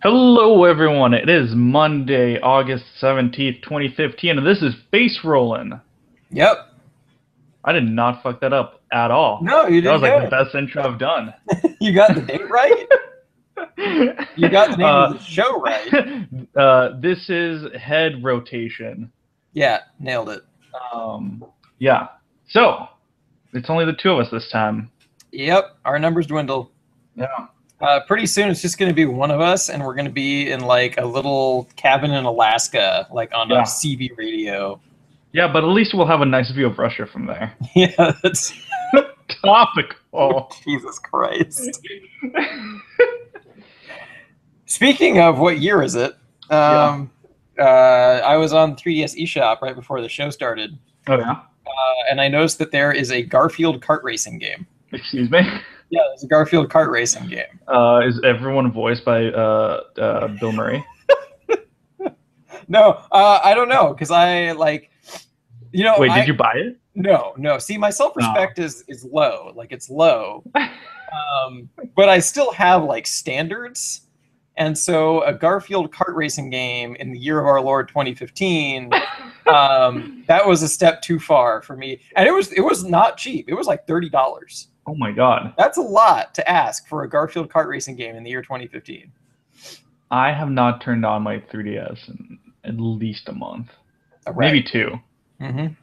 Hello, everyone. It is Monday, August 17th, 2015, and this is Facerollin. Yep. I did not fuck that up at all. No, you That did was like the good. best intro I've done. You got the date right. You got the name of the show right. This is head rotation. Yeah, nailed it. Um, yeah. So, it's only the two of us this time. Yep, our numbers dwindle. Yeah. Pretty soon, it's just going to be one of us, and we're going to be in like a little cabin in Alaska, like on a Yeah. CB radio. Yeah, but at least we'll have a nice view of Russia from there. Yeah, that's Topical. Jesus Christ. Speaking of what year is it? I was on 3DS eShop right before the show started. Oh, yeah? And I noticed that there is a Garfield kart racing game. Excuse me? Yeah, there's a Garfield kart racing game. Is everyone voiced by Bill Murray? No, I don't know, because I like, Wait, did you buy it? No. See, my self-respect is low, like it's low, but I still have like standards, and so a Garfield kart racing game in the year of our Lord 2015, that was a step too far for me, and it was not cheap. It was like $30. Oh my god. That's a lot to ask for a Garfield kart racing game in the year 2015. I have not turned on my 3DS in at least a month. Right. Maybe two. Mm-hmm.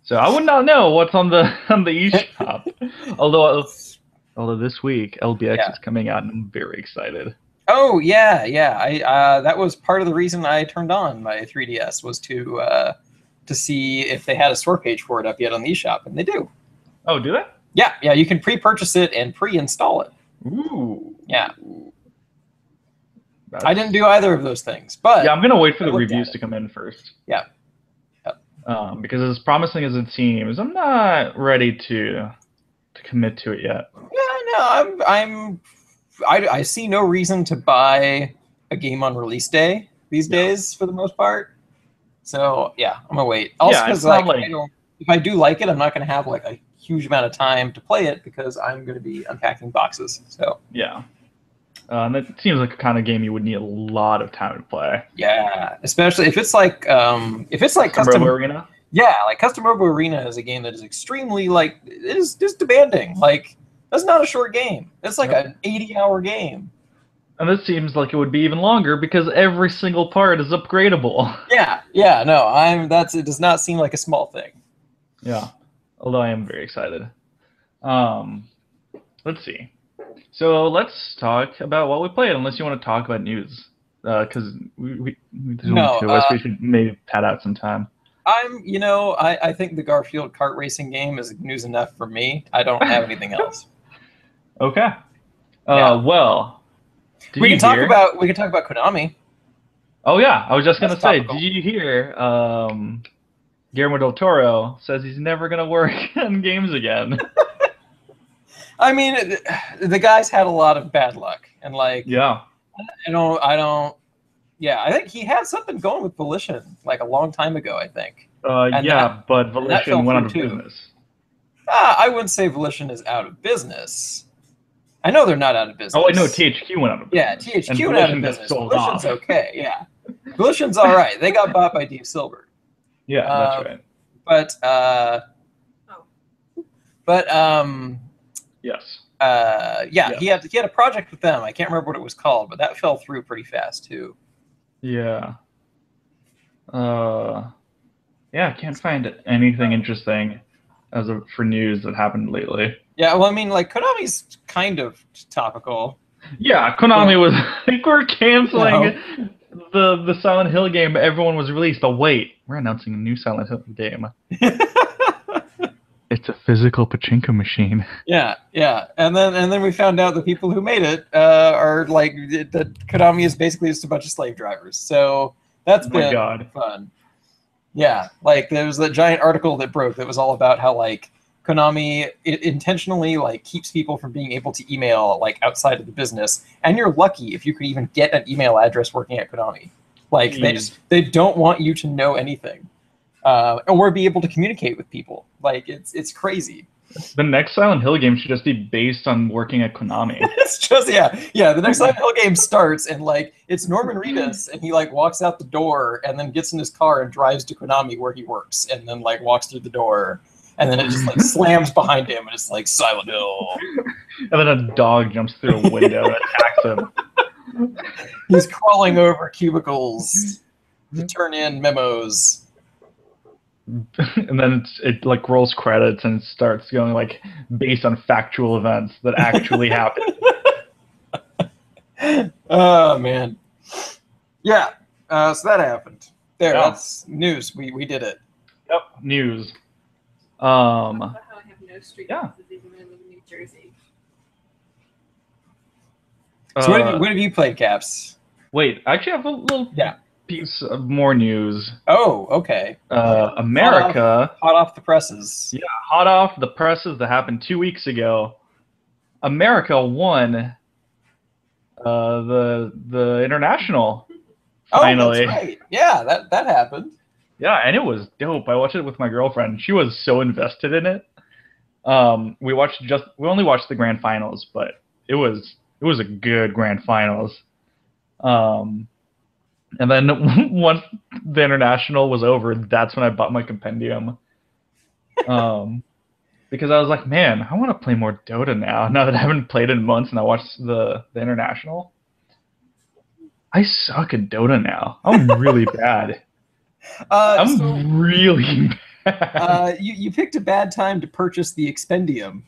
So I would not know what's on the eShop. although this week LBX is coming out and I'm very excited. Oh yeah. I that was part of the reason I turned on my 3DS was to see if they had a store page for it up yet on the eShop, and they do. Oh, do they? Yeah. You can pre-purchase it and pre-install it. Ooh. Yeah. I didn't do either of those things, but yeah, I'm gonna wait for the reviews to come in first. Yeah. Because as promising as it seems, I'm not ready to commit to it yet. Yeah, no, I see no reason to buy a game on release day these days for the most part. So yeah, I'm gonna wait. Also, because if I do like it, I'm not gonna have like a huge amount of time to play it because I'm gonna be unpacking boxes. So yeah. And that seems like a kind of game you would need a lot of time to play. Yeah, especially if it's like Custom Mobile Arena. Yeah, like Custom Mobile Arena is a game that is extremely it is just demanding. Like that's not a short game. It's like an 80-hour game. And this seems like it would be even longer because every single part is upgradable. Yeah, no, it does not seem like a small thing. Yeah, although I am very excited. Let's see. So let's talk about what we played, unless you want to talk about news, because we should maybe pad out some time. I think the Garfield kart racing game is news enough for me. I don't have anything else. Okay. Well, we can talk about Konami. Oh yeah, I was just gonna say, did you hear? Guillermo del Toro says he's never gonna work on games again. I mean, the guy's had a lot of bad luck, and yeah, I think he had something going with Volition like a long time ago, I think. But Volition went out of business. I wouldn't say Volition is out of business. I know they're not out of business. Oh, wait, no, THQ went out of business. Yeah, THQ went out of business. Volition's okay, yeah. Volition's all right. They got bought by Deep Silver. Yeah, that's right. Yes. He had a project with them. I can't remember what it was called, but that fell through pretty fast too. Yeah. I can't find anything interesting for news that happened lately. Yeah, well, I mean, like Konami's kind of topical. Yeah, Konami was like, we're canceling the Silent Hill game. Everyone was released, but wait, we're announcing a new Silent Hill game. It's a physical pachinko machine. Yeah, and then we found out the people who made it are like that. Konami is basically just a bunch of slave drivers. So that's been fun. Yeah, like there was that giant article that broke that was all about how like Konami intentionally like keeps people from being able to email like outside of the business, and you're lucky if you could even get an email address working at Konami. Like they don't want you to know anything. Or be able to communicate with people. Like it's crazy. The next Silent Hill game should just be based on working at Konami. It's just yeah. The next Silent Hill game starts and like it's Norman Reedus and he like walks out the door and then gets in his car and drives to Konami where he works and then like walks through the door and then it just like slams behind him and it's like Silent Hill. And then a dog jumps through a window and attacks him. He's crawling over cubicles to turn in memos. And then it like rolls credits and starts going like based on factual events that actually happened. Oh man, yeah. So that happened. There, Yeah. that's news. We did it. Yep, news. How I have no street Yeah. passes even when I live in New Jersey. So what have you played, Caps? Wait, I actually have a little piece of more news. Oh, okay. America, Hot off the presses. yeah, hot off the presses that happened 2 weeks ago. America won the international. Finally. Oh, that's right. Yeah, that happened. Yeah, and it was dope. I watched it with my girlfriend. She was so invested in it. We only watched the grand finals, but it was a good grand finals. And then once the international was over, that's when I bought my compendium. Because I was like, man, I want to play more Dota now that I haven't played in months and I watched the international. I suck at Dota now. I'm really bad. Really bad. You picked a bad time to purchase the expendium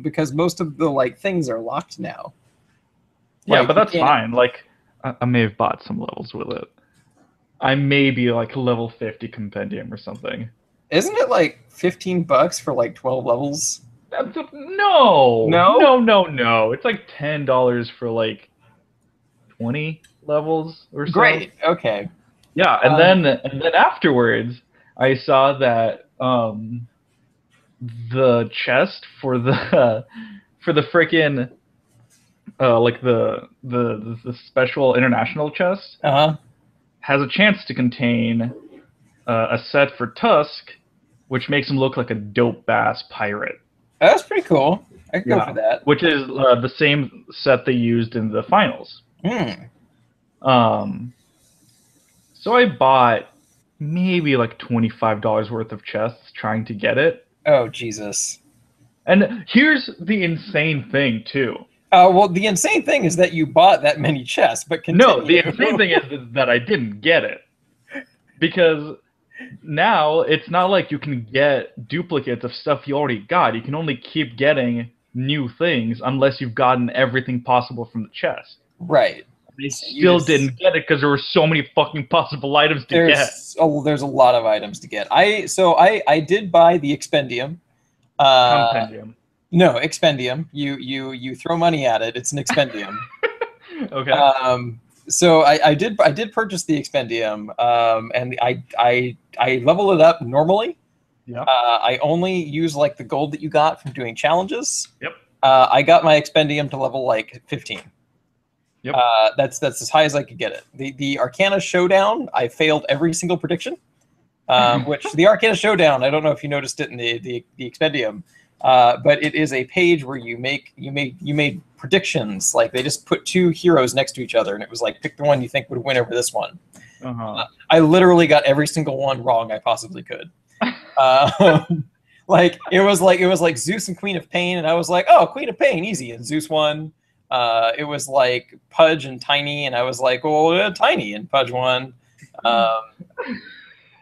because most of the like things are locked now. Yeah, Like, but that's you can't- fine. Like, I may have bought some levels with it. I may be like level 50 compendium or something. Isn't it like $15 for like 12 levels? No. No? No. It's like $10 for like 20 levels or so. Great. Okay. Yeah, and then afterwards, I saw that the chest for the frickin' like the special international chest has a chance to contain a set for Tusk, which makes him look like a dope ass pirate. That's pretty cool. I could go for that. Which is the same set they used in the finals. So I bought maybe like $25 worth of chests trying to get it. Oh, Jesus. And here's the insane thing, too. Well, the insane thing is that you bought that many chests, but continue. No, the insane thing is that I didn't get it. Because now it's not like you can get duplicates of stuff you already got. You can only keep getting new things unless you've gotten everything possible from the chest. Right. They still didn't get it because there were so many fucking possible items to get. Oh, there's a lot of items to get. I did buy the expendium. Compendium. No, expendium. You throw money at it. It's an expendium. Okay. So I did purchase the expendium. And I level it up normally. Yeah. I only use like the gold that you got from doing challenges. Yep. I got my expendium to level like 15. Yep. That's as high as I could get it. The Arcana Showdown, I failed every single prediction. Which the Arcana Showdown, I don't know if you noticed it in the expendium, but it is a page where you made predictions. Like they just put two heroes next to each other, and it was like pick the one you think would win over this one. I literally got every single one wrong I possibly could. Like it was like Zeus and Queen of Pain, and I was like, oh, Queen of Pain, easy, and Zeus won. It was like Pudge and Tiny, and I was like, oh, Tiny, and Pudge won.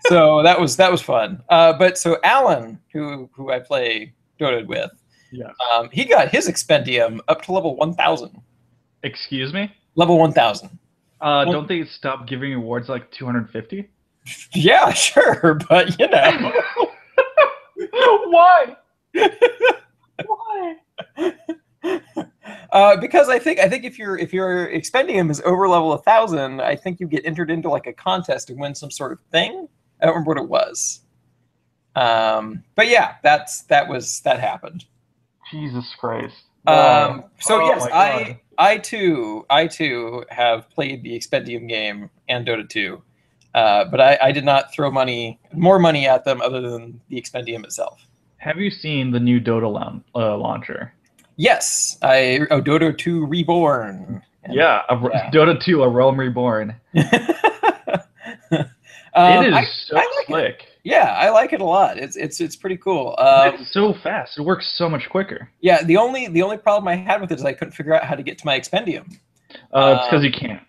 So that was fun. But so Alan, who I play Dota with, he got his expendium up to level 1,000. Excuse me? Level 1,000. Don't they stop giving awards like 250? Yeah, sure, but you know. Why? Why? Because I think if your expendium is over level 1,000, I think you get entered into like a contest to win some sort of thing. I don't remember what it was. But yeah, that happened. Jesus Christ. So Oh yes, my God. I too have played the expendium game and Dota 2. But I did not throw more money at them other than the expendium itself. Have you seen the new Dota launcher? Yes, Dota 2 Reborn. Yeah, Dota 2, A Realm Reborn. It is so slick. Yeah, I like it a lot. It's pretty cool. It's so fast. It works so much quicker. Yeah, the only problem I had with it is I couldn't figure out how to get to my Expendium. It's because you can't.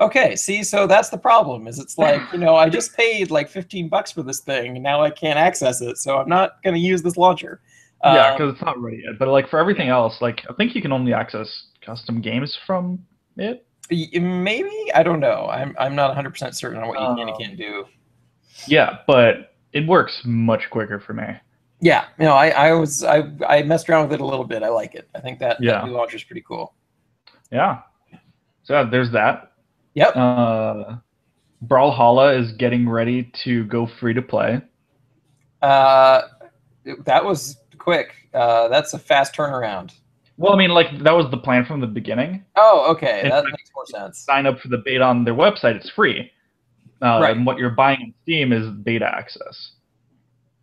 Okay, see, so that's the problem. Is it's like, I just paid like $15 for this thing, and now I can't access it, so I'm not going to use this launcher. Yeah, because it's not ready yet. But like for everything else, like I think you can only access custom games from it. Maybe, I don't know. I'm not 100% certain on what you can and can't do. Yeah, but it works much quicker for me. Yeah, I messed around with it a little bit. I like it. I think that new launcher is pretty cool. Yeah. So there's that. Yep. Brawlhalla is getting ready to go free to play. That was quick. That's a fast turnaround. Well, I mean, like that was the plan from the beginning. Oh, okay, that makes more sense. Sign up for the beta on their website; it's free. Right. And what you're buying in Steam is beta access.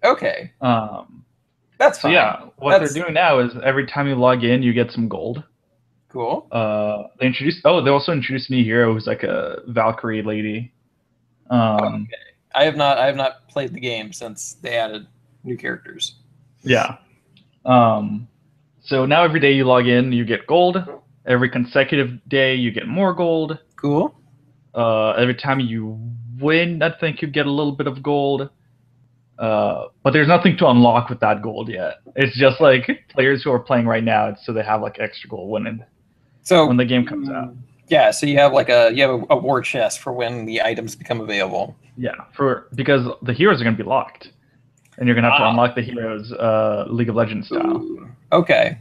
Okay. That's fine. So yeah, what they're doing now is every time you log in, you get some gold. Cool. They also introduced a new hero who's like a Valkyrie lady. Okay. I have not played the game since they added new characters. Yeah. So now every day you log in, you get gold. Every consecutive day, you get more gold. Cool. Every time you win, I think you get a little bit of gold. But there's nothing to unlock with that gold yet. It's just like players who are playing right now, so they have like extra gold when the game comes out. Yeah, so you have a war chest for when the items become available. Yeah, because the heroes are going to be locked, and you're going to have to unlock the heroes League of Legends style. Ooh. Okay.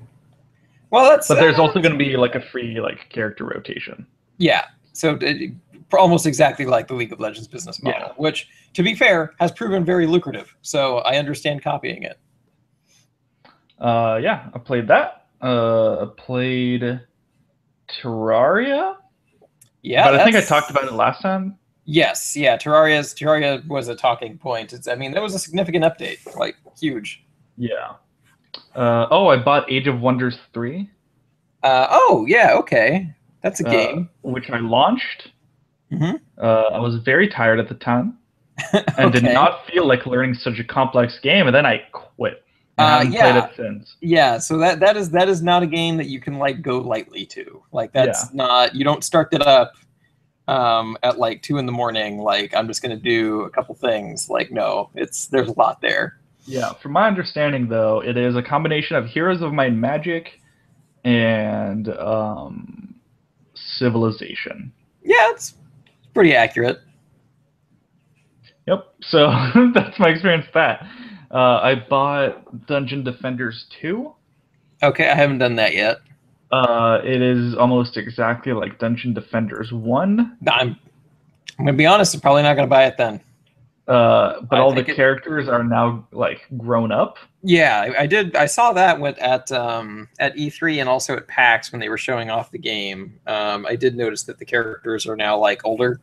Well, but there's also going to be like a free like character rotation. Yeah. So almost exactly like the League of Legends business model, which, to be fair, has proven very lucrative. So I understand copying it. Yeah, I played that. I played Terraria. Yeah, but I think I talked about it last time. Yes, yeah. Terraria was a talking point. That was a significant update, like huge. Yeah. I bought Age of Wonders 3. Oh yeah, okay. That's a game which I launched. Mm-hmm. I was very tired at the time and did not feel like learning such a complex game, and then I quit. I haven't played it since. Yeah, so that is not a game that you can like go lightly to. Like that's not, you don't start that up at like 2 a.m. like I'm just gonna do a couple things. Like no, there's a lot there. Yeah, from my understanding though, it is a combination of Heroes of Might and Magic and Civilization. Yeah, it's pretty accurate. Yep. So that's my experience with that. I bought Dungeon Defenders 2. Okay, I haven't done that yet. It is almost exactly like Dungeon Defenders 1. I'm gonna be honest, I'm probably not gonna buy it then. But all the characters are now like grown up. Yeah, I did. I saw that at E3 and also at PAX when they were showing off the game. I did notice that the characters are now like older.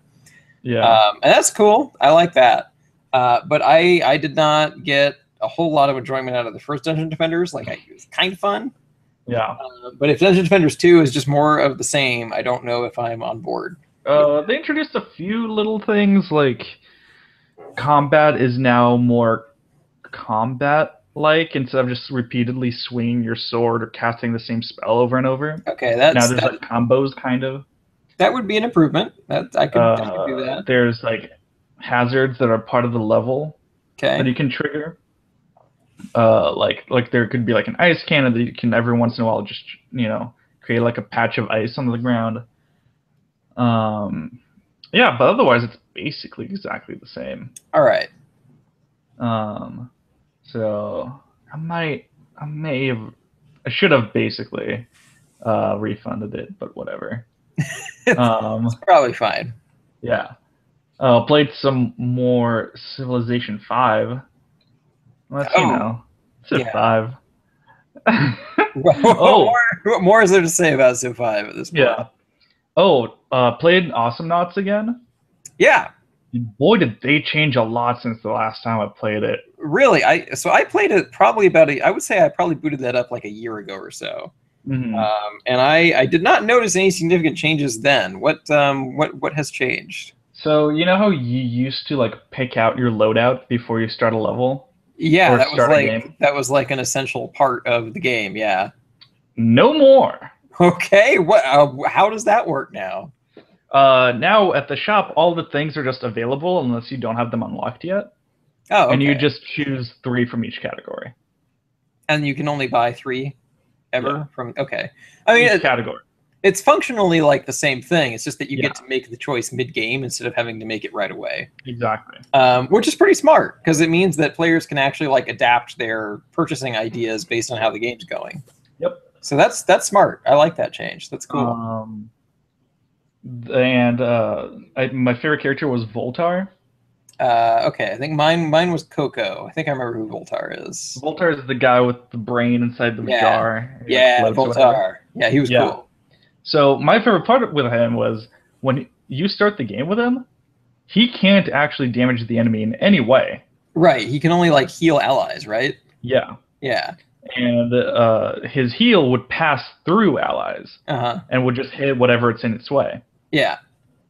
Yeah, and that's cool. I like that. But I did not get a whole lot of enjoyment out of the first Dungeon Defenders. Like it was kind of fun. Yeah. But if Dungeon Defenders 2 is just more of the same, I don't know if I'm on board. They introduced a few little things like combat is now more combat-like instead of just repeatedly swinging your sword or casting the same spell over and over. Okay, now there's like combos kind of. That would be an improvement. I could do that. There's like hazards that are part of the level that you can trigger. Like there could be like an ice cannon that you can every once in a while just create like a patch of ice on the ground. Yeah, but otherwise it's basically exactly the same. All right. So I should have basically refunded it, but whatever. It's probably fine. Yeah. Played some more Civilization 5. Well, it's 5. What more is there to say about Civ 5 at this point? Yeah. Played Awesome Knots again. Yeah. Boy, did they change a lot since the last time I played it. Really? I played it probably I would say I probably booted that up like a year ago or so. Mm-hmm. And I did not notice any significant changes then. What has changed? So you know how you used to like pick out your loadout before you start a level? Yeah, or start a game? that was like an essential part of the game. Yeah. No more. Okay. What? How does that work now? Now at the shop, all the things are just available unless you don't have them unlocked yet. Oh, okay. And you just choose 3 from each category. And you can only buy 3 ever from. Okay. I mean, each category. It's functionally like the same thing. It's just that you get to make the choice mid-game instead of having to make it right away. Exactly. Which is pretty smart because it means that players can actually like adapt their purchasing ideas based on how the game's going. Yep. So that's smart. I like that change. That's cool. And my favorite character was Voltar. Okay, I think mine was Coco. I think I remember who Voltar is. Voltar is the guy with the brain inside the jar. Yeah, Voltar. Yeah, he was cool. So my favorite part with him was when you start the game with him, he can't actually damage the enemy in any way. Right, he can only like heal allies, right? Yeah. Yeah. And his heal would pass through allies and would just hit whatever it's in its way. Yeah.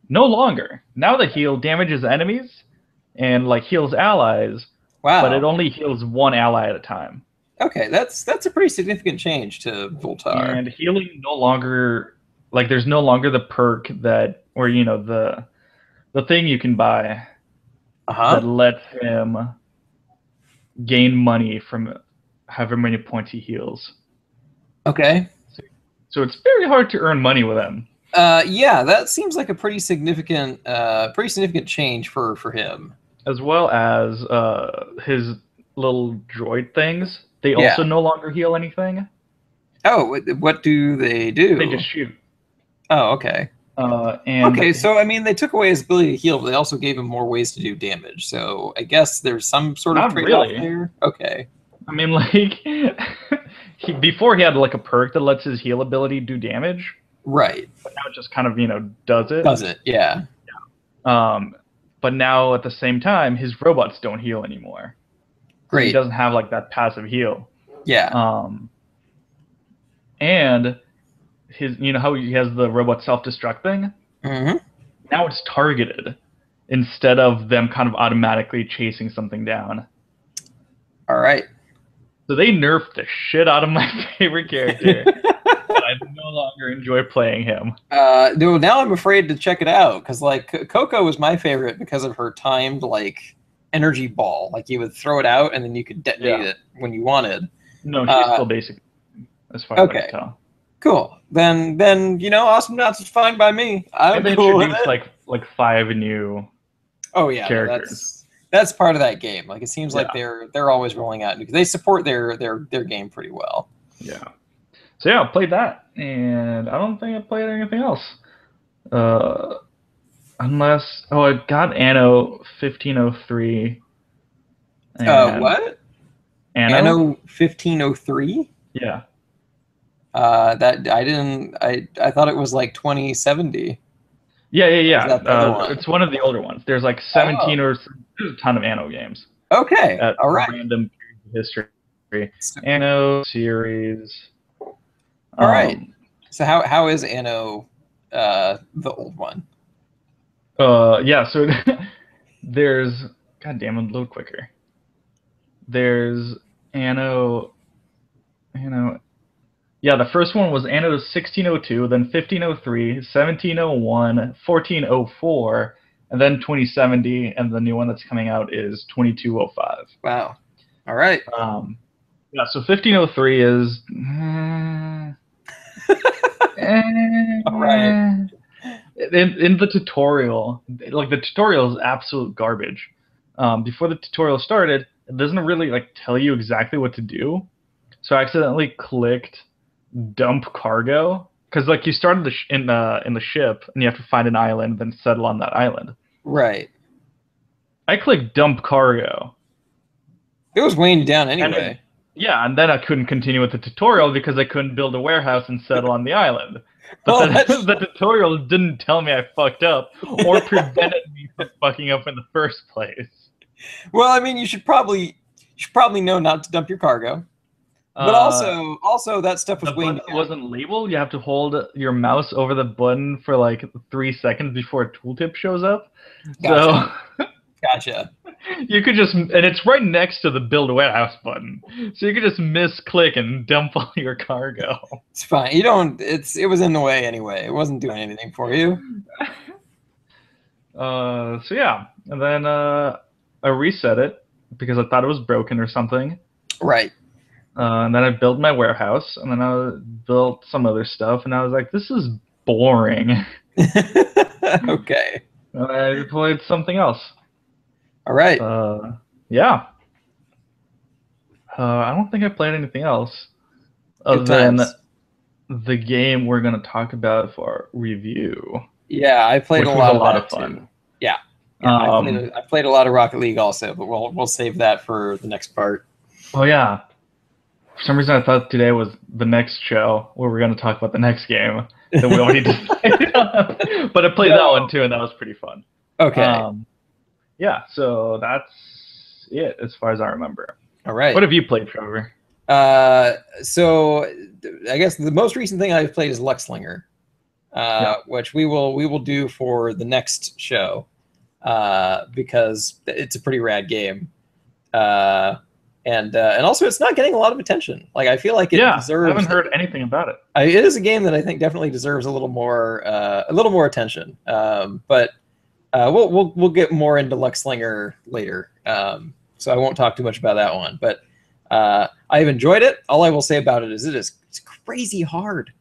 No longer. Now the heal damages enemies and like heals allies. Wow. But it only heals one ally at a time. Okay, that's a pretty significant change to Voltar. And healing no longer, like there's no longer the perk that, or you know, the thing you can buy that lets him gain money from however many points he heals. Okay. So it's very hard to earn money with him. Yeah, that seems like a pretty significant change for him. As well as his little droid things. They also no longer heal anything. Oh, what do they do? They just shoot. Oh, okay. Okay, so I mean, they took away his ability to heal, but they also gave him more ways to do damage. So I guess there's some sort of trade-off there. Okay. I mean, like, before he had like a perk that lets his heal ability do damage. Right. But now it just kind of, you know, does it. Does it, yeah. But now at the same time, his robots don't heal anymore. Great. So he doesn't have like that passive heal. Yeah. And his, you know how he has the robot self-destruct thing? Mm-hmm. Now it's targeted instead of them kind of automatically chasing something down. All right. So they nerfed the shit out of my favorite character. I no longer enjoy playing him. No, now I'm afraid to check it out because like Coco was my favorite because of her timed like energy ball. Like you would throw it out and then you could detonate it when you wanted. No, she's still basic as far as I can tell. Cool. Then you know, Awesome Nuts is fine by me. I'm cool with it. like 5 new characters. That's part of that game. Like it seems like they're always rolling out because they support their game pretty well. Yeah. So yeah, I played that, and I don't think I played anything else. Unless I got Anno 1503. What? Anno 1503? Yeah. That I didn't. I thought it was like 2070. Yeah. It's one of the older ones. There's like 17 or there's a ton of Anno games. Okay. All right. Random history. Anno series. All right. So how is Anno the old one? Yeah. So there's goddamn it, load quicker. There's Anno. Yeah, the first one was Anno 1602, then 1503, 1701, 1404, and then 2070, and the new one that's coming out is 2205. Wow. All right. Yeah, so 1503 is... All right. In the tutorial, like the tutorial is absolute garbage. Before the tutorial started, it doesn't really like tell you exactly what to do. So I accidentally clicked dump cargo because like you started in the ship and you have to find an island, then settle on that island. Right. I clicked dump cargo. It was weighing you down anyway. And then I couldn't continue with the tutorial because I couldn't build a warehouse and settle on the island. But the tutorial didn't tell me I fucked up or prevented me from fucking up in the first place. Well, I mean, you should probably should probably know not to dump your cargo. But also that stuff was the button wasn't labeled. You have to hold your mouse over the button for like 3 seconds before a tooltip shows up. Gotcha. So gotcha. You could just, and it's right next to the build warehouse button, so you could just misclick and dump all your cargo. It's fine. You don't. It was in the way anyway. It wasn't doing anything for you. So yeah, and then I reset it because I thought it was broken or something. Right. And then I built my warehouse, and then I built some other stuff, and I was like, this is boring. Okay. And I deployed something else. All right. Yeah. I don't think I played anything else other than the game we're going to talk about for our review. Yeah, I played a lot of fun. Too. Yeah. I played a lot of Rocket League also, but we'll save that for the next part. Oh yeah. For some reason, I thought today was the next show where we're going to talk about the next game that we already decided on. But I played that one too, and that was pretty fun. Okay. Yeah, so that's it as far as I remember. All right. What have you played, Trevor? So I guess the most recent thing I've played is Luxlinger, which we will do for the next show, because it's a pretty rad game. And also it's not getting a lot of attention. Like I feel like it deserves. I haven't heard anything about it. It is a game that I think definitely deserves a little more attention. But we'll get more into Luxlinger later. So I won't talk too much about that one. But I've enjoyed it. All I will say about it is it's crazy hard.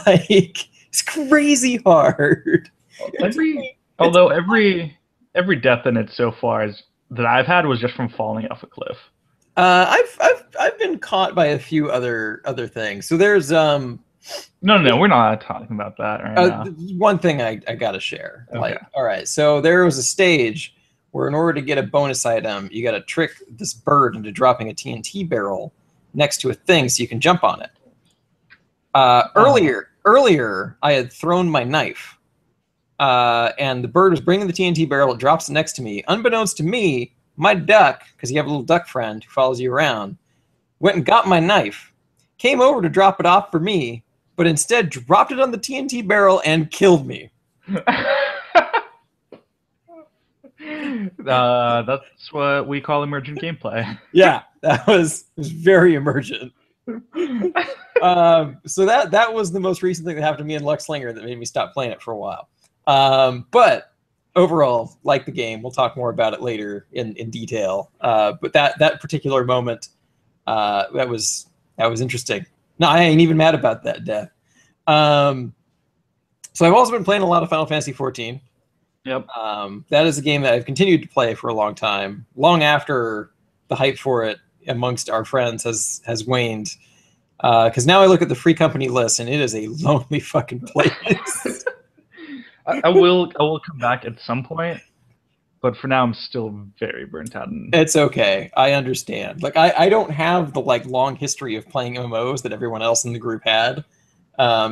Like it's crazy hard. Although every death in it so far that I've had was just from falling off a cliff. I've been caught by a few other things. So there's No, we're not talking about that right now. One thing I gotta share. Okay. Like, all right, so there was a stage where in order to get a bonus item, you gotta trick this bird into dropping a TNT barrel next to a thing so you can jump on it. Earlier, I had thrown my knife, and the bird was bringing the TNT barrel. It drops it next to me. Unbeknownst to me, my duck, because you have a little duck friend who follows you around, went and got my knife, came over to drop it off for me, but instead dropped it on the TNT barrel and killed me. That's what we call emergent gameplay. Yeah, that was very emergent. So that was the most recent thing that happened to me in Luxlinger that made me stop playing it for a while. But overall, like the game, we'll talk more about it later in detail. But that particular moment, that was interesting. No, I ain't even mad about that death. So I've also been playing a lot of Final Fantasy XIV. Yep. That is a game that I've continued to play for a long time, long after the hype for it amongst our friends has waned. Because now I look at the free company list and it is a lonely fucking place. I will come back at some point, but for now I'm still very burnt out. It's okay. I understand. Like I don't have the long history of playing MMOs that everyone else in the group had.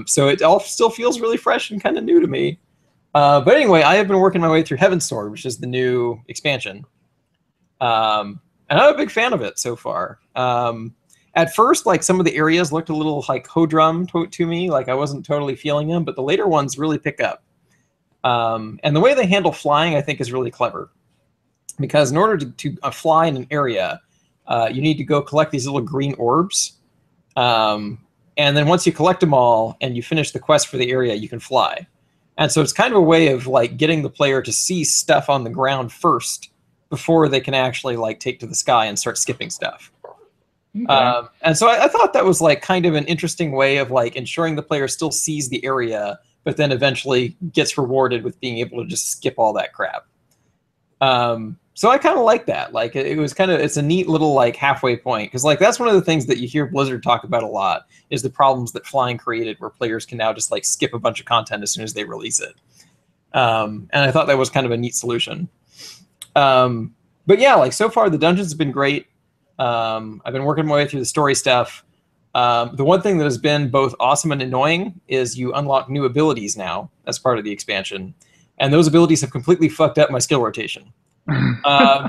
So it all still feels really fresh and kind of new to me. But anyway, I have been working my way through Heavensward, which is the new expansion. And I'm a big fan of it so far. At first, some of the areas looked a little Hodrum to me, like I wasn't totally feeling them, but the later ones really pick up. And the way they handle flying, I think, is really clever. Because in order to fly in an area, you need to go collect these little green orbs. And then once you collect them all and you finish the quest for the area, you can fly. And so it's kind of a way of getting the player to see stuff on the ground first before they can actually take to the sky and start skipping stuff. Okay. And so I thought that was kind of an interesting way of ensuring the player still sees the area, but then eventually gets rewarded with being able to just skip all that crap. So I kind of like that. It was it's a neat little halfway point, because that's one of the things that you hear Blizzard talk about a lot is the problems that flying created, where players can now just skip a bunch of content as soon as they release it. And I thought that was kind of a neat solution. But yeah, so far the dungeons have been great. I've been working my way through the story stuff. The one thing that has been both awesome and annoying is you unlock new abilities now as part of the expansion. And those abilities have completely fucked up my skill rotation.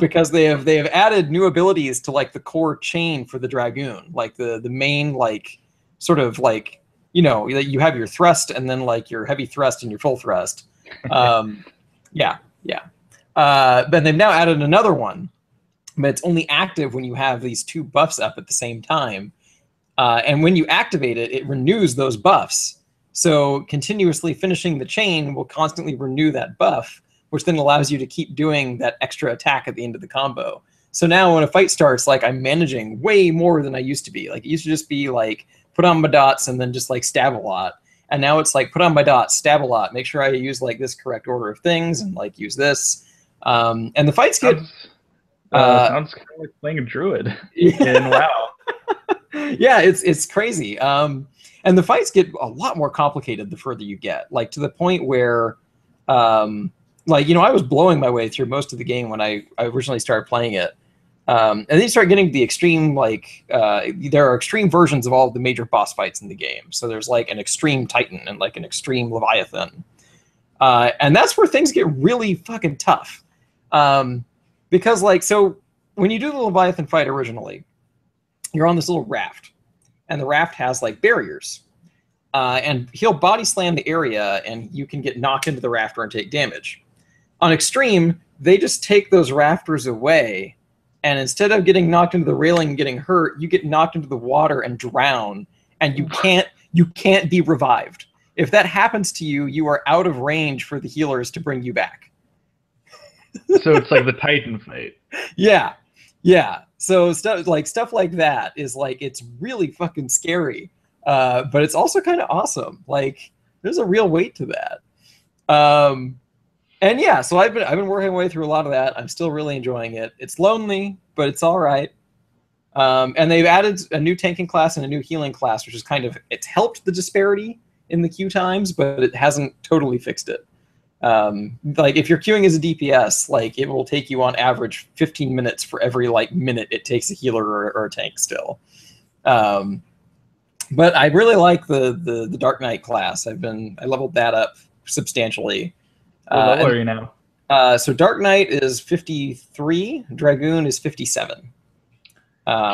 because they have added new abilities to like the core chain for the Dragoon, like the main like sort of like, you know, you have your thrust and then like your heavy thrust and your full thrust. Yeah. But they've now added another one, but it's only active when you have these two buffs up at the same time. And when you activate it, it renews those buffs. So continuously finishing the chain will constantly renew that buff, which then allows you to keep doing that extra attack at the end of the combo. So now when a fight starts, like I'm managing way more than I used to be. Like it used to just be like put on my dots and then just like stab a lot. And now it's like put on my dots, stab a lot, make sure I use like this correct order of things and like use this. And the fights get... sounds kind of like playing a druid in WoW. Yeah, it's crazy. And the fights get a lot more complicated the further you get, like to the point where, like, you know, I was blowing my way through most of the game when I originally started playing it. And then you start getting to the extreme, like, there are extreme versions of all of the major boss fights in the game. So there's like an extreme Titan and like an extreme Leviathan. And that's where things get really fucking tough. Because like, so when you do the Leviathan fight originally, you're on this little raft, and the raft has like barriers, and he'll body slam the area and you can get knocked into the rafter and take damage. On extreme, they just take those rafters away, and instead of getting knocked into the railing and getting hurt, you get knocked into the water and drown, and you can't be revived. If that happens to you, you are out of range for the healers to bring you back. So it's like the Titan fight. Yeah. So stuff like that is like, it's really fucking scary, but it's also kind of awesome. Like there's a real weight to that. And yeah, so I've been working my way through a lot of that. I'm still really enjoying it. It's lonely, but it's all right. And they've added a new tanking class and a new healing class, which is kind of, it's helped the disparity in the queue times, but it hasn't totally fixed it. Like if you're queuing as a DPS, like it will take you on average 15 minutes for every like minute it takes a healer or a tank still. But I really like the Dark Knight class. I leveled that up substantially. What level are you now? So Dark Knight is 53, Dragoon is 57.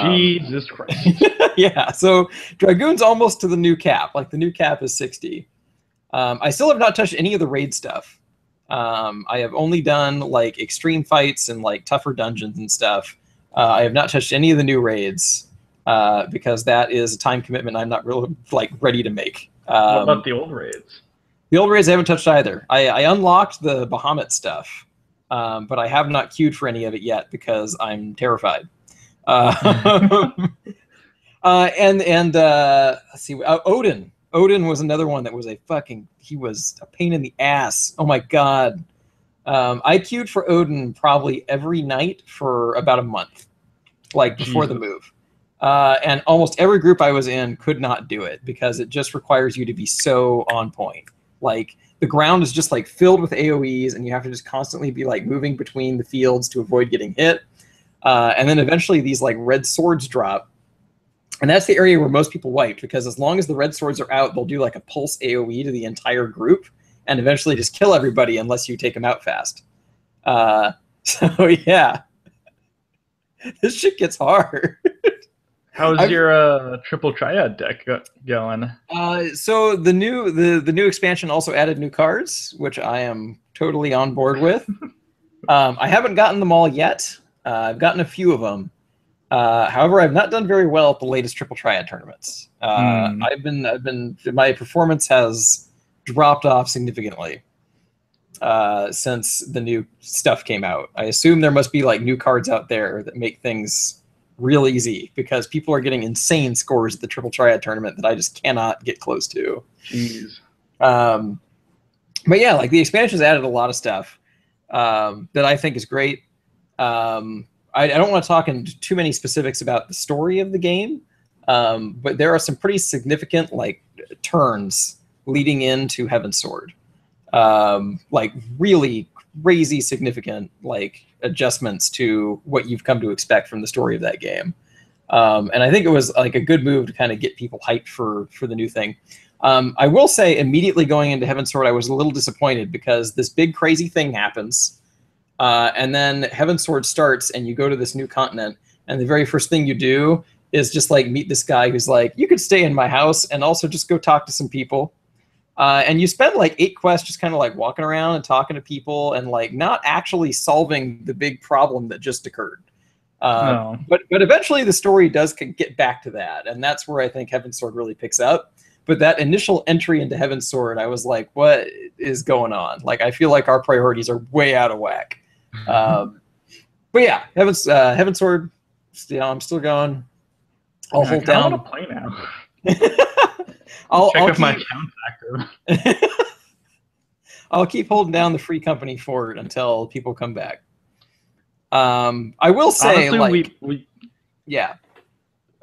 Jesus Christ. Yeah, so Dragoon's almost to the new cap. Like the new cap is 60. I still have not touched any of the raid stuff. I have only done like extreme fights and like tougher dungeons and stuff. I have not touched any of the new raids because that is a time commitment I'm not really like ready to make. What about the old raids? The old raids I haven't touched either. I unlocked the Bahamut stuff, but I have not queued for any of it yet because I'm terrified. And let's see, Odin. Odin was another one that was he was a pain in the ass. Oh my God. I queued for Odin probably every night for about a month, like before the move. And almost every group I was in could not do it because it just requires you to be so on point. Like the ground is just like filled with AoEs and you have to just constantly be like moving between the fields to avoid getting hit. And then eventually these like red swords drop. And that's the area where most people wiped, because as long as the red swords are out, they'll do like a pulse AoE to the entire group and eventually just kill everybody unless you take them out fast. So yeah, this shit gets hard. How's your triple triad deck going? So the new expansion also added new cards, which I am totally on board with. I haven't gotten them all yet. I've gotten a few of them. However, I've not done very well at the latest triple triad tournaments. My performance has dropped off significantly since the new stuff came out. I assume there must be like new cards out there that make things real easy, because people are getting insane scores at the triple triad tournament that I just cannot get close to. Jeez. But yeah, like the expansions added a lot of stuff that I think is great. I don't want to talk in too many specifics about the story of the game, but there are some pretty significant like turns leading into Heaven's Sword, like really crazy significant like adjustments to what you've come to expect from the story of that game. And I think it was like a good move to kind of get people hyped for the new thing. I will say immediately going into Heaven's Sword, I was a little disappointed because this big crazy thing happens. And then Heavensward starts, and you go to this new continent, and the very first thing you do is just like meet this guy who's like, you could stay in my house and also just go talk to some people. And you spend like 8 quests just kind of like walking around and talking to people and like not actually solving the big problem that just occurred. No. But eventually the story does get back to that, and that's where I think Heavensward really picks up. But that initial entry into Heavensward, I was like, what is going on? Like, I feel like our priorities are way out of whack. But yeah, Heavensward, I'm still going. I'll hold down. I want to play now. I'll check if keep, my account's active. I'll keep holding down the free company fort until people come back. I will say, honestly, like, yeah.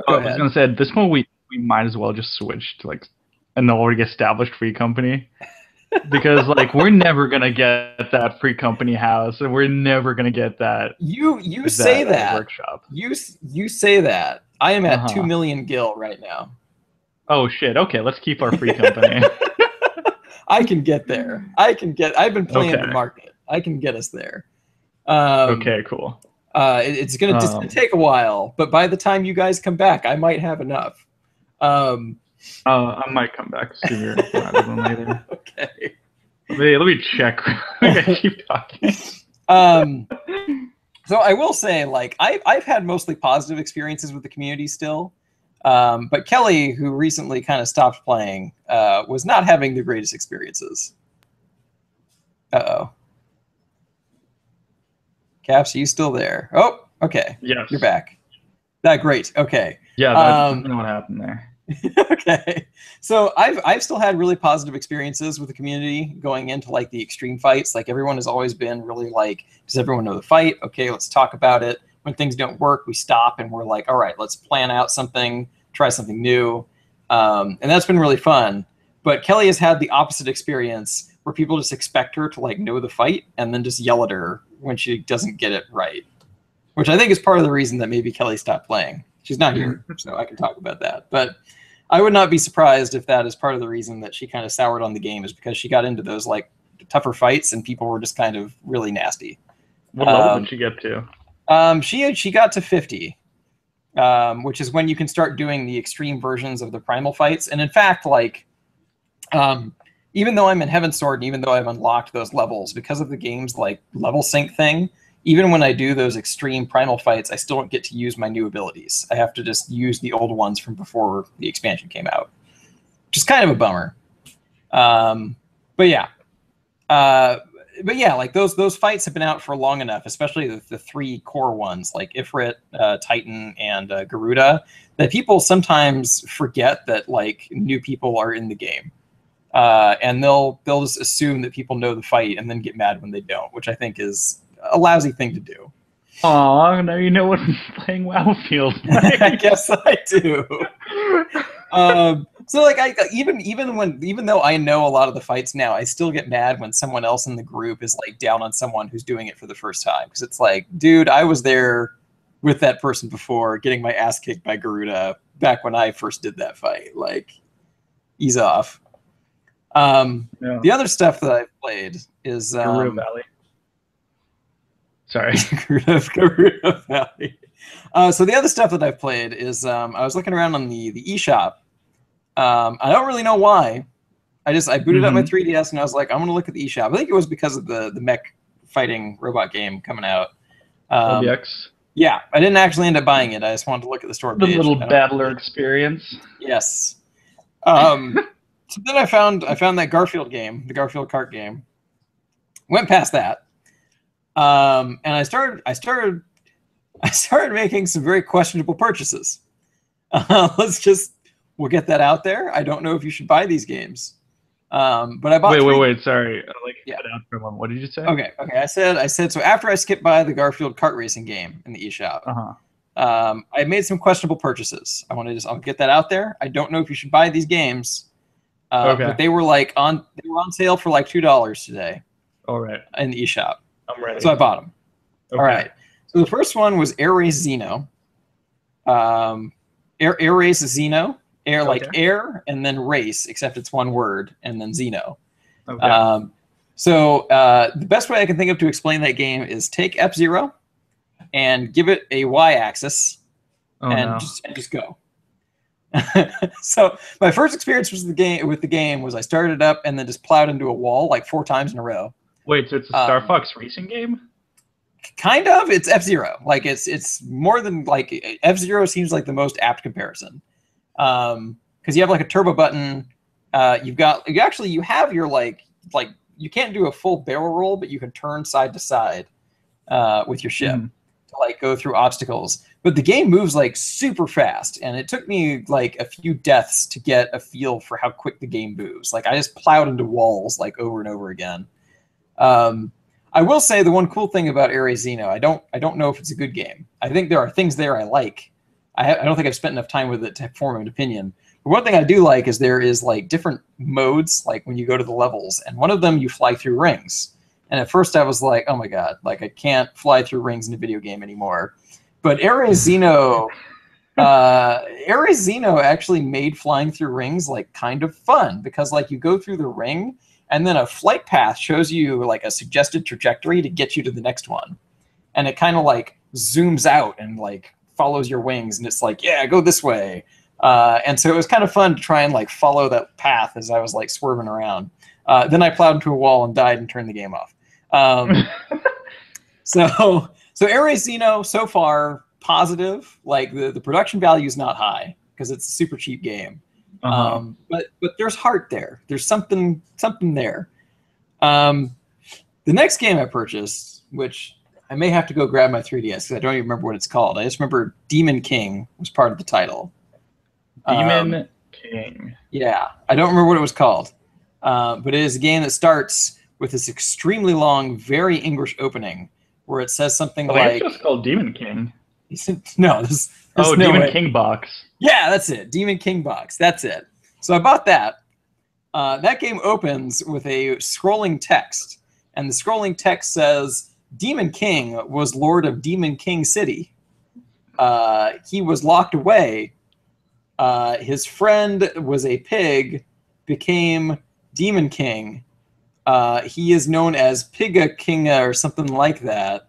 Go I was ahead. gonna say at this point we might as well just switch to like an already established free company, because like we're never gonna get that free company house, and we're never gonna get that. You say that workshop. You say that. I am at 2 million gil right now. Oh shit! Okay, let's keep our free company. I can get there. I've been playing the market. I can get us there. Okay, cool. It's gonna just take a while, but by the time you guys come back, I might have enough. I might come back sooner rather than later. Okay. Let me check. I keep talking. So I will say, like, I've had mostly positive experiences with the community still. But Kelly, who recently kind of stopped playing, was not having the greatest experiences. Uh-oh. Caps, are you still there? Oh, okay. Yes. You're back. Great. Okay. Yeah, I don't know what happened there. Okay. So I've still had really positive experiences with the community going into like the extreme fights. Like, everyone has always been really like, does everyone know the fight? Okay, let's talk about it. When things don't work, we stop and we're like, all right, let's plan out something, try something new. And that's been really fun. But Kelly has had the opposite experience where people just expect her to like know the fight and then just yell at her when she doesn't get it right, which I think is part of the reason that maybe Kelly stopped playing. She's not here, so I can talk about that. But I would not be surprised if that is part of the reason that she kind of soured on the game, is because she got into those like tougher fights and people were just kind of really nasty. What level did she get to? She got to 50, which is when you can start doing the extreme versions of the primal fights. And in fact, like, even though I'm in Heavensward and even though I've unlocked those levels, because of the game's like level sync thing, even when I do those extreme primal fights, I still don't get to use my new abilities. I have to just use the old ones from before the expansion came out, which is kind of a bummer. But yeah. But yeah, like those fights have been out for long enough, especially the 3 core ones like Ifrit, Titan, and Garuda, that people sometimes forget that like new people are in the game, and they'll just assume that people know the fight and then get mad when they don't, which I think is a lousy thing to do. Aw, now you know what playing WoW feels like. I guess I do. So like even though I know a lot of the fights now, I still get mad when someone else in the group is like down on someone who's doing it for the first time, because it's like, dude, I was there with that person before, getting my ass kicked by Garuda back when I first did that fight. Like, ease off. The other stuff that I've played is Garuda Valley. Sorry. Garuda Valley. So the other stuff that I've played is I was looking around on the eShop. I don't really know why. I booted up my 3DS and I was like, I'm going to look at the eShop. I think it was because of the mech fighting robot game coming out. OBX. Yeah, I didn't actually end up buying it. I just wanted to look at the store page. The little battler experience. Yes. So then I found that Garfield game, the Garfield kart game. Went past that. And I started making some very questionable purchases. We'll get that out there. I don't know if you should buy these games. But I bought Wait, sorry. Cut out for a moment. What did you say? Okay. I said so after I skipped by the Garfield kart racing game in the eShop. I made some questionable purchases. I'll get that out there. I don't know if you should buy these games. But they were on sale for like $2 today. All right. In the eShop. I'm ready. So I bought them. Okay. All right. So the first one was Air Race Xeno. Air Race Xeno. Air and then race, except it's one word, and then Xeno. Okay. So the best way I can think of to explain that game is take F-Zero and give it a Y-axis just go. So my first experience with the game was I started it up and then just plowed into a wall like 4 times in a row. Wait, so it's a Star Fox racing game? Kind of. It's F-Zero. Like it's more than like F-Zero seems like the most apt comparison. Because you have like a turbo button. You have your like you can't do a full barrel roll, but you can turn side to side with your ship to like go through obstacles. But the game moves like super fast, and it took me like a few deaths to get a feel for how quick the game moves. Like I just plowed into walls like over and over again. I will say the one cool thing about Ares Xeno, I don't know if it's a good game. I think there are things there I like. I don't think I've spent enough time with it to form an opinion. But one thing I do like is there is like different modes, like when you go to the levels, and one of them you fly through rings. And at first I was like, oh my god, like I can't fly through rings in a video game anymore. But Ares Xeno actually made flying through rings like kind of fun, because like you go through the ring and then a flight path shows you like a suggested trajectory to get you to the next one. And it kind of like zooms out and like follows your wings, and it's like, yeah, go this way. And so it was kind of fun to try and like follow that path as I was like swerving around. Then I plowed into a wall and died and turned the game off. So Ares Xeno so far positive. Like the production value is not high because it's a super cheap game. But there's heart there. There's something there. The next game I purchased, which I may have to go grab my 3DS because I don't even remember what it's called. I just remember Demon King was part of the title. Demon King. Yeah, I don't remember what it was called. But it is a game that starts with this extremely long, very English opening where it says something like... It's just called Demon King. No, Demon King Box. Yeah, that's it. Demon King Box. That's it. So I bought that. That game opens with a scrolling text. And the scrolling text says, Demon King was Lord of Demon King City. He was locked away. His friend was a pig, became Demon King. He is known as Piga Kinga or something like that.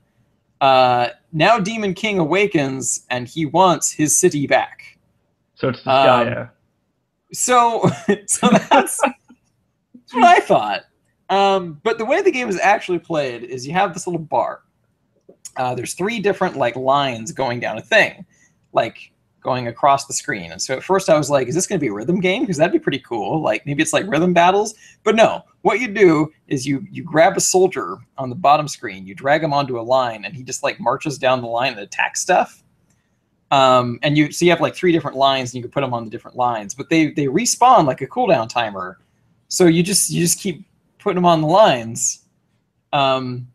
Now Demon King awakens, and he wants his city back. So it's Gaia. So that's what I thought. But the way the game is actually played is you have this little bar. There's 3 different like lines going down a thing, like going across the screen. And so at first I was like, is this going to be a rhythm game? Because that'd be pretty cool. Like maybe it's like rhythm battles. But no, what you do is you grab a soldier on the bottom screen, you drag him onto a line, and he just like marches down the line and attacks stuff. And you have like 3 different lines, and you can put them on the different lines, but they respawn like a cooldown timer. So you just keep putting them on the lines. And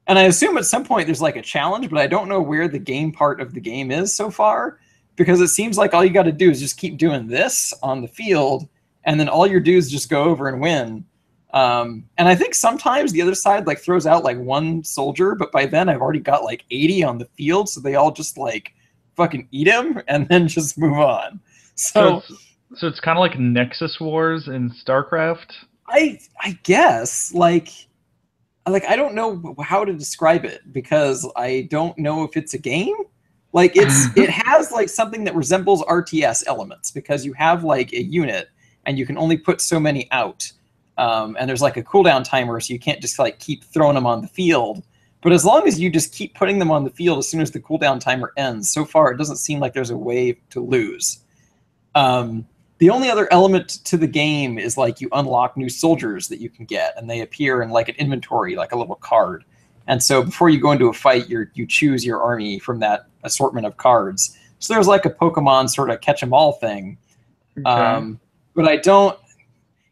I assume at some point there's like a challenge, but I don't know where the game part of the game is so far, because it seems like all you got to do is just keep doing this on the field, and then all your dudes just go over and win. And I think sometimes the other side like throws out like 1 soldier, but by then I've already got like 80 on the field, so they all just like fucking eat him and then just move on. So it's kind of like Nexus Wars in StarCraft. I guess like I don't know how to describe it, because I don't know if it's a game. Like it has like something that resembles RTS elements, because you have like a unit and you can only put so many out. And there's like a cooldown timer, so you can't just like keep throwing them on the field. But as long as you just keep putting them on the field as soon as the cooldown timer ends, so far it doesn't seem like there's a way to lose. The only other element to the game is like you unlock new soldiers that you can get, and they appear in like an inventory, like a little card. And so before you go into a fight, you choose your army from that assortment of cards. So there's like a Pokemon sort of catch-em-all thing. Okay. But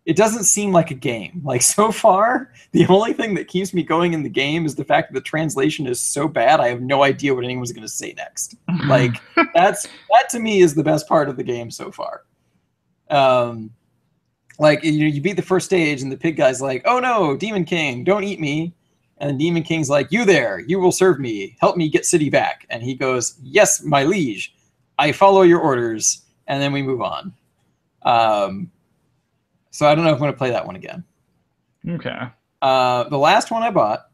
it doesn't seem like a game. Like so far, the only thing that keeps me going in the game is the fact that the translation is so bad, I have no idea what anyone's going to say next. Like that to me is the best part of the game so far. Like you beat the first stage and the pig guy's like, oh no, Demon King, don't eat me. And Demon King's like, you there, you will serve me. Help me get city back. And he goes, yes, my liege. I follow your orders. And then we move on. So I don't know if I'm going to play that one again. Okay. The last one I bought,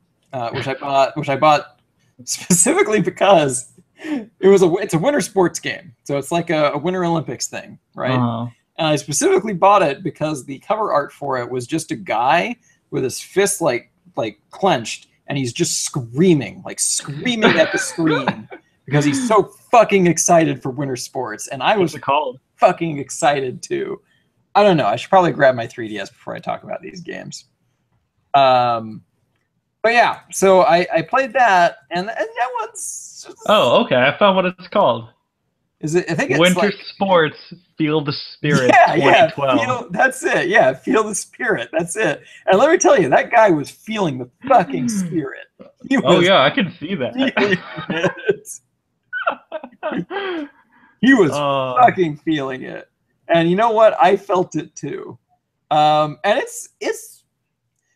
which I bought specifically because it's a winter sports game, so it's like a Winter Olympics thing, right? And I specifically bought it because the cover art for it was just a guy with his fist like clenched, and he's just screaming at the screen because he's so fucking excited for winter sports, and I was fucking excited too. I don't know. I should probably grab my 3DS before I talk about these games. But yeah, so I played that, and that one's just... Oh, okay. I found what it's called. Is it? I think it's Winter Sports. Feel the Spirit. Yeah, 2012. that's it. Yeah, feel the spirit. That's it. And let me tell you, that guy was feeling the fucking spirit. Yeah, I can see that. He was fucking feeling it, and you know what? I felt it too. And it's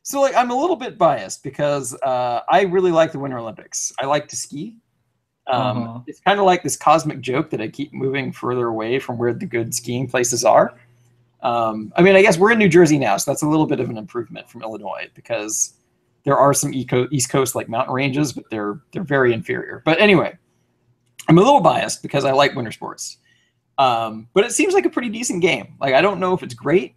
so like I'm a little bit biased because I really like the Winter Olympics. I like to ski. It's kind of like this cosmic joke that I keep moving further away from where the good skiing places are. I mean, I guess we're in New Jersey now, so that's a little bit of an improvement from Illinois because there are some East Coast like mountain ranges, but they're very inferior. But anyway, I'm a little biased because I like winter sports. But it seems like a pretty decent game. Like, I don't know if it's great.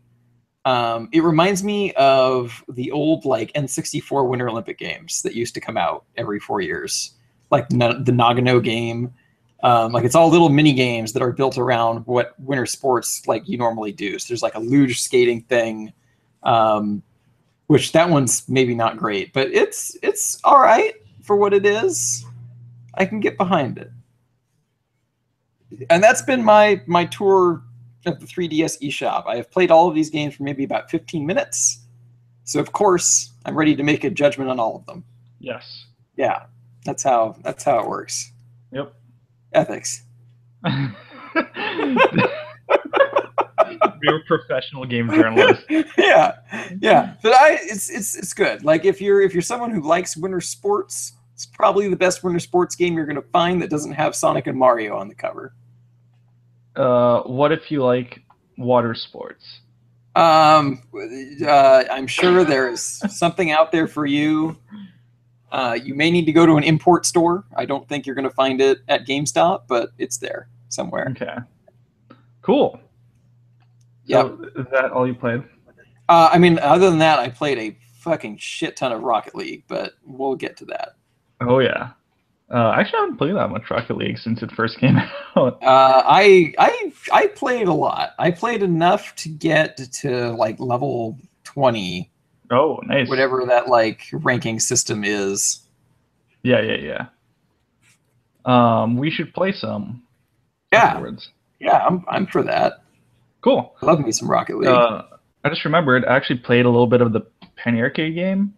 It reminds me of the old like N64 Winter Olympic games that used to come out every 4 years. Like the Nagano game. Like it's all little mini games that are built around what winter sports like you normally do. So there's like a luge skating thing, which that one's maybe not great, but it's all right for what it is. I can get behind it. And that's been my tour of the 3DS eShop. I have played all of these games for maybe about 15 minutes. So of course, I'm ready to make a judgment on all of them. Yes. Yeah. That's how it works. Yep. Ethics. You're a professional game journalist. Yeah. But it's good. Like if you're someone who likes winter sports, it's probably the best winter sports game you're gonna find that doesn't have Sonic and Mario on the cover. What if you like water sports? I'm sure there's something out there for you. You may need to go to an import store. I don't think you're going to find it at GameStop, but it's there somewhere. Okay. Cool. Yeah. So is that all you played? I mean, other than that, I played a fucking shit ton of Rocket League, but we'll get to that. Oh, yeah. Actually, I haven't played that much Rocket League since it first came out. I played a lot. I played enough to get to like level 20. Oh, nice. Whatever that like ranking system is. Yeah. We should play some. Yeah. Afterwards. Yeah, I'm for that. Cool. I love me some Rocket League. I just remembered I actually played a little bit of the Penny Arcade game.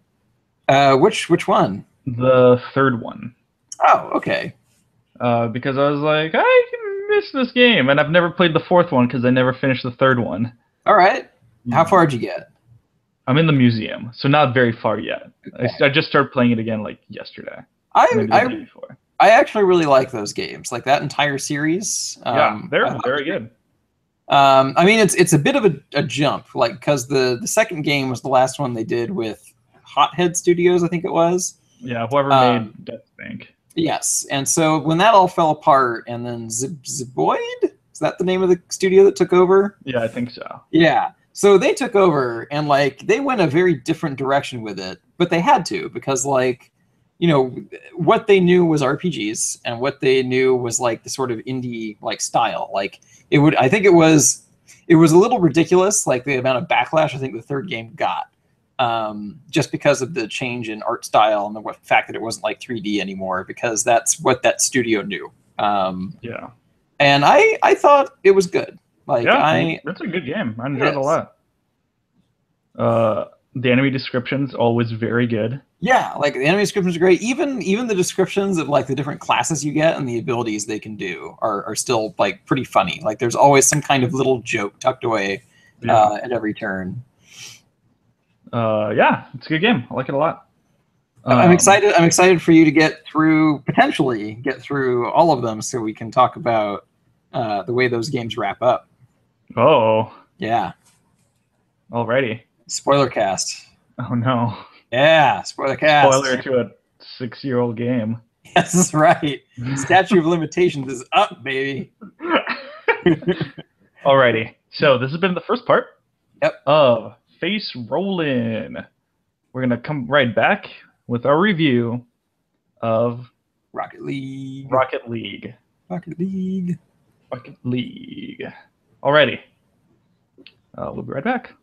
Which one? The third one. Oh, okay. Because I was like, I can miss this game, and I've never played the fourth one because I never finished the third one. All right. How far did you get? I'm in the museum, so not very far yet. Okay. I just started playing it again like yesterday. I actually really like those games, like that entire series. Yeah, they're very good. I mean, it's a bit of a jump, like because the second game was the last one they did with Hothead Studios, I think it was. Yeah, whoever made Death Bank. Yes, and so when that all fell apart, and then Zeboyd, is that the name of the studio that took over? Yeah, I think so. Yeah. So they took over and like they went a very different direction with it, but they had to because like, you know, what they knew was RPGs and what they knew was like the sort of indie like style. Like I think it was a little ridiculous, like the amount of backlash I think the third game got, just because of the change in art style and the fact that it wasn't like 3D anymore, because that's what that studio knew. Yeah. And I thought it was good. Like it's a good game. I enjoyed it a lot. The enemy descriptions always very good. Yeah, like the enemy descriptions are great. Even the descriptions of like the different classes you get and the abilities they can do are still like pretty funny. Like there's always some kind of little joke tucked away at every turn. Yeah, it's a good game. I like it a lot. I'm excited. I'm excited for you to potentially get through all of them, so we can talk about the way those games wrap up. Oh. Yeah. Alrighty. Spoiler cast. Oh no. Yeah, spoiler cast. Spoiler to a 6-year-old game. Yes, that's right. Statute of limitations is up, baby. Alrighty. So this has been the first part Yep. of Facerollin. We're gonna come right back with our review of Rocket League. Rocket League. Rocket League. Rocket League. Alrighty. We'll be right back.